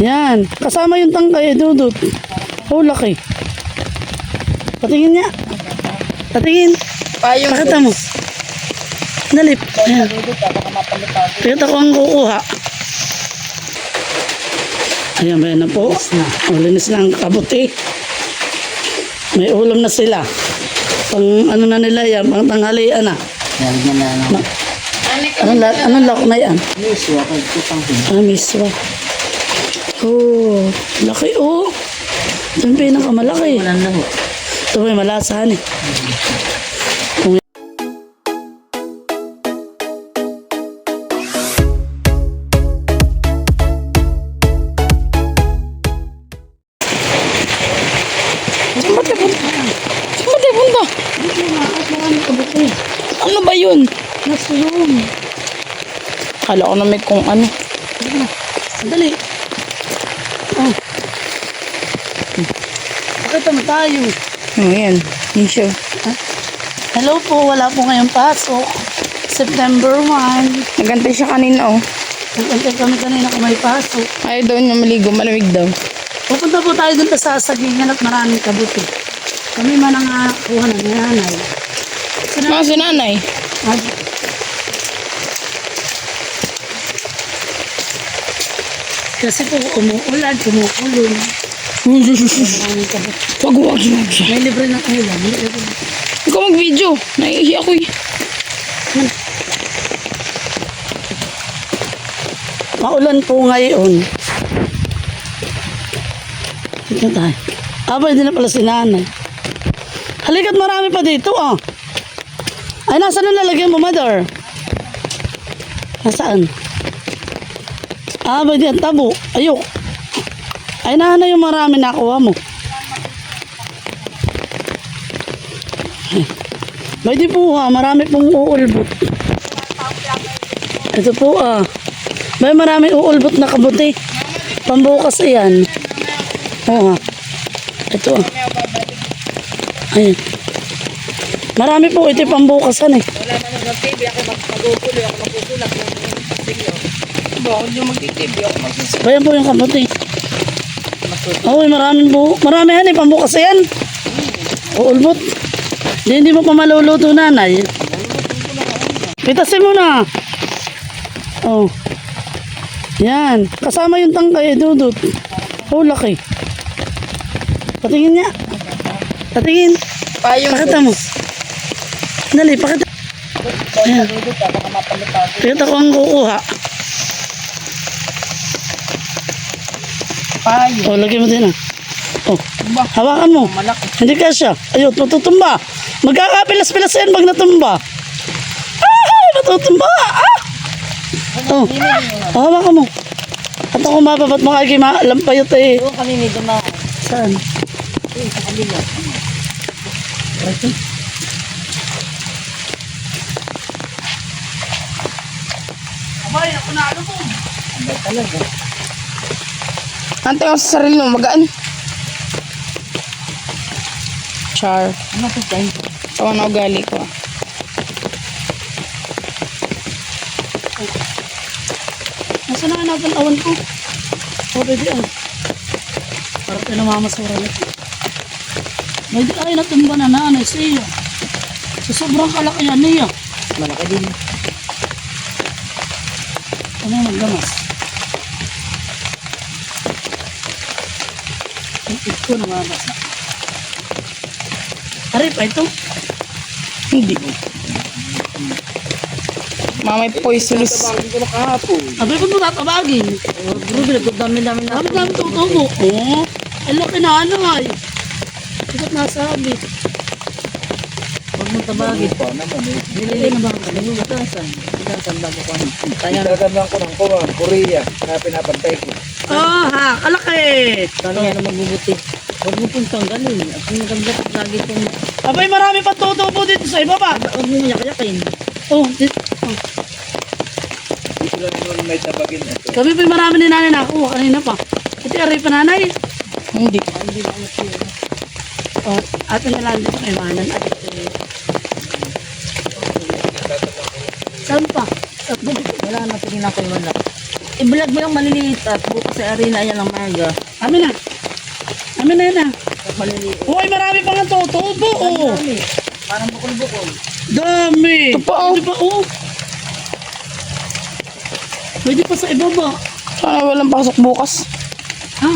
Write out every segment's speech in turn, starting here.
Yan. Kasama yung tangkay, Dudut. Oh, laki. Patingin niya. Patingin. Payong. Pakita mo. Dali. Ayan. Pakita ko ang kukuha. Ayan, ba na po. Linis na ang kabuti. May ulam na sila. Pang ano na nila yan, pang tanghalian na. Nalagyan na lang. Anong lako na yan? Miswa, kagkutang pin. Miswa. Oh, laki oh. Ito yung pinakamalaki. Walang laho. Ito may malasahan eh. Saan ba tayo punta? Saan ba tayo punta? Ano ba yun? Nasa room. Kala ko na may kung ano. Dali. Oh. Pakita mo tayo. Ayan. Yun siya. Hello po, wala po ngayong pasok. September 1. Nagantay siya kanina oh. Nagantay kami kanina kung may pasok. Ayaw daw niya maligo. Malamig daw. Pupunta po tayo dun sa sagingan at maraming kabuti. Kami man ang kuha ng nanay. Mga si nanay. Kasi po umuulan, kumukulong. Maraming kabuti. Wag. May libre ng ulam. Ikaw mag-video. Naiihi ako eh. Maulan po ngayon. Dito tayo. Abay, din na pala si nanay. Halika't marami pa dito, oh. Ay, nasaan ang lalagyan mo, mother? Nasaan? Abay, diyan, tabo. Ayok. Ay, nahanay yung marami nakuha mo. Bay, di po, marami pong uulbot. Ito po, Bay, marami uulbot na kabuti. Pambukas yan. Oo, ito, Ayan. Marami po ito pambukasan eh. Wala na ng TV, ako mag-ugulo, ako magkukulak ng video. Bakit yung mag-TV ako magsusunod? Bayan po yung kabuti. Oo, marami yan eh, pambukas yan. Uulbot. Hindi mo pa maluluto, nanay. Pitasin mo na. Oh. Yan. Kasama yung tangkay, Dudut. Oh, laki. Patingin niya. Patingin. Payong. Pakita mo. Dali, pakita. Ayan. Pakita ko ang kukuha. Payong. Oh, lagyan mo din Oh, hawakan mo. Malaki. Hindi ka siya. Ayun, matutumba. Magkakapilas-pilas yan pag natumba. Ay, matutumba. Oh, hawakan mo. At ako mapapat mo kay lampayot eh. Doon kami may dumaan. Saan? Doon sa kabila. Ito. Abay, ako na ano po. Hindi talaga. Antay ako sa sarili mo. Magaan. Char. Ano ito tayo? Tawa na ugali ko. Nasaan na natin awan ko? Oh, baby, para tayo namamasura nito. May di ay natumba na nanay siya. Sa sobrang kalakihan niya. Malaki din. Ano yung magdamas? Ang ito namamasa. Ari pa ito? Hindi. Mamay poisonous. Tabangin ko na kahapon. Abay ko mo tatabagin. Grabe, dami na. Dami tutubo. Oo. Ang laki na ano ay. Bakit nasabi? Huwag mong tabagin. Nilili na ba ang kanilang butasan? Butasan bago ko. Kaya Nagandang ko ng Kuwang, Korea, na pinapantay ko. Oh ha, kalaki. kaya na magbubuti. Huwag mo pong tanggalin. At kung nagandang lagi itong... Abay marami pa tutubo dito sa ibaba. Huwag mo yak-yakin. Oh, dito. Oh. Dito lang naman may tabagin ito. Kami pa marami ni nanay nakuha kanina pa. Ito aray pa nanay. Hindi. Hindi na ano siya. Oh, ato na lang dito kay manan at ito. Saan pa? Wala na, sige na kayo wala. i-vlog mo yung maliliit at bukas sa arena yan ang maga. Amin na. Amin na yan ah. At maliliit. Uy, marami pa nga to. Tubo oh. Dami. Parang bukol-bukol. Dami. Ito pa, oh. Pwede pa oh. Pwede pa sa ibaba. Sana walang pasok bukas. Ha?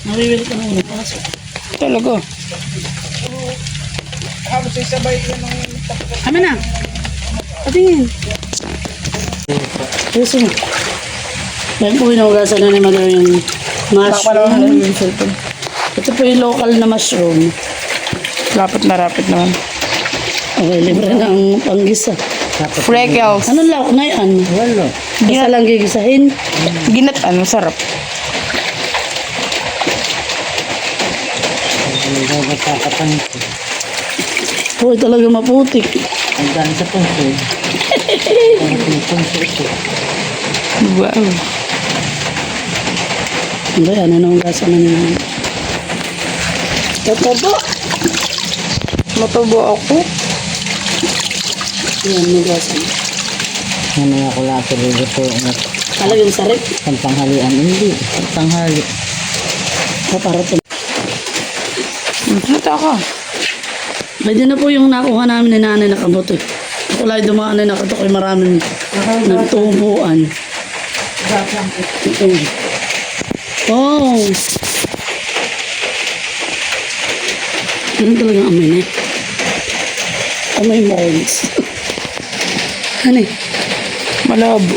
Nawiwili ka na ulit. Pasok. Talaga. Amin na. Patingin. Ayos mo. Dahil po hinugasan na naman yung mushroom. yung cellphone. Ito po yung local na mushroom. Rapid na rapid naman. Okay, libre na ang panggisa. Freckles. Ano lang na yan? Wala. Isa lang gigisahin. Ginatan, masarap. Uy, talaga maputik. Ang dami sa punso. Ang punso ito. Wow. Hindi, ano na hugasan na nila. Ito po. Matubo ako. Yan, hugasan. Mamaya ko lahat po Talagang sarip. ang tanghalian. Hindi. Ang tanghali. Para ito. Ito ako. Pwede na po yung nakuha namin ni nanay na kabuti. Ako lang dumaan na nakatukoy maraming nagtubuan. Ito. Oh! Ganun talaga ang amoy na. Amoy molds. Ano eh? Malabo.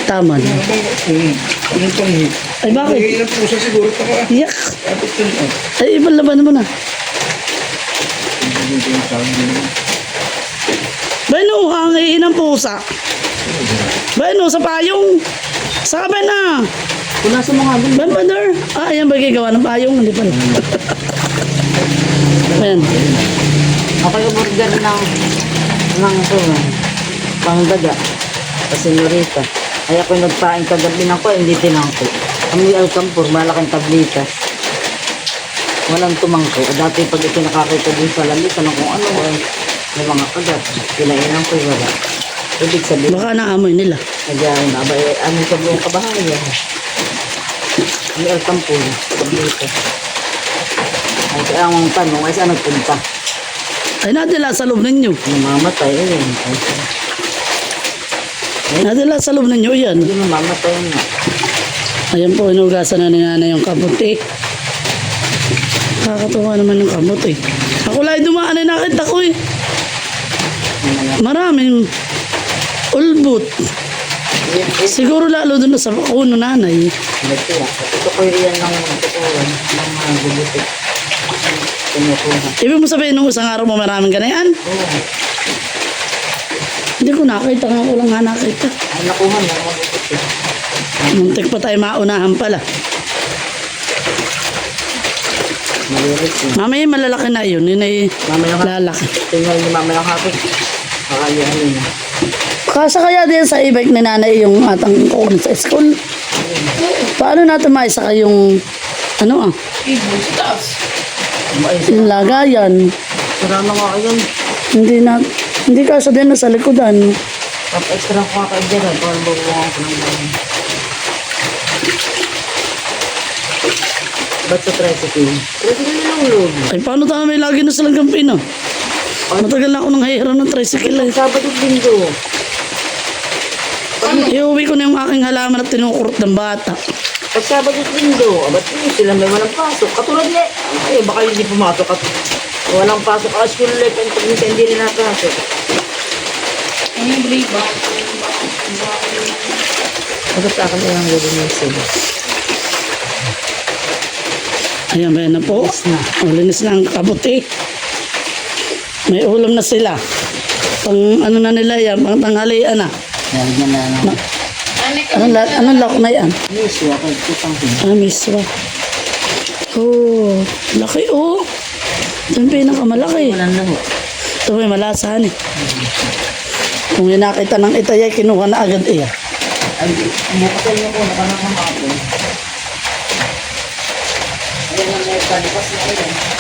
Tama na. Ay bakit? Ilang puso siguro ito ka. Yak! Tapos ito na. Ay ibang laban mo na. Beno, hangiin ng pusa. Beno, sa payong. Sa kape na. Wala sa mga abon. Ben, brother. Ah, ayan ba gawa ng payong? Hindi pala. Ayan. Ako yung burger ng ito. Pangdaga. Kasi Norita. Ay ako yung nagpain kagabi ng ko, hindi tinangko. Amoy alcampur, malaking tablitas. Walang tumangko. Dati pag ito nakakita din sa lamisa ng kung ano, may mga kagat. Kinainan ko wala. Ibig sabihin, Baka naamoy nila. nagyarin na. Aba, ano sa buong kabahayan? May alcampur, tablitas. Ay kaya ang tanong, ay saan nagpunta? Ay, nadila sa loob ninyo. Namamatay, ayun. Nadila sa loob ninyo yan. Hindi namamatay na. Ayan po, inugasan na ni nanay yung kabuti. Nakakatuwa naman yung kabuti. Ako lang dumaan ay nakita ko eh. Maraming ulbut. Siguro lalo doon sa kuno nanay. Ito ko yan ng tukuran, ng mga gubutik. Pinukuha. Ibig mo sabihin nung isang araw mo maraming ganayan? Oo. Hindi ko nakita nga, ko lang nga nakita. Ay, nakuha na mga gubutik. Muntik pa tayo maunahan pala. Malirik yun. Mamaya malalaki na yun, yun ay Mamaya ka. lalaki. Tingnan niyo mamaya kapit. Kakayahan niya. Kasa kaya din sa e-bike ni nanay yung atang kukunin sa school. Paano natin maisaka yung ano yung lagayan. Sira na nga yun. Hindi ka sabihin na sa likodan. Pag extra ko kakaibigan, kung bubuwang ko ng dami. Ba't sa tricycle? Tricycle na lang loob. Ay paano tayo may lagi na silang kampina? Matagal na ako nang hihiram ng tricycle eh. Sabado at linggo. Iuwi ko na yung aking halaman at tinukurot ng bata. Pag Sabado at linggo, ba't yun sila may walang pasok? Katulad niya, ay baka hindi pumasok at walang pasok. School life and pag minsan hindi rin nakasok. Pagkat sa akin lang gawin sila. Ayan ba na po. Linis na ang kabuti. May ulam na sila. Pang ano na nila yan, pang tanghalian na. Nalagyan na lang. Anong lako na yan? Miso, ako tutang din. Miswa. Oh, laki oh. Ito yung pinakamalaki. Walang laho. Ito may malasahan eh. Kung yung nakita ng itayay, kinuha na agad iya. Ay, bukatan niyo po, nakanakang ako. Ayan ang may palipas na ayan.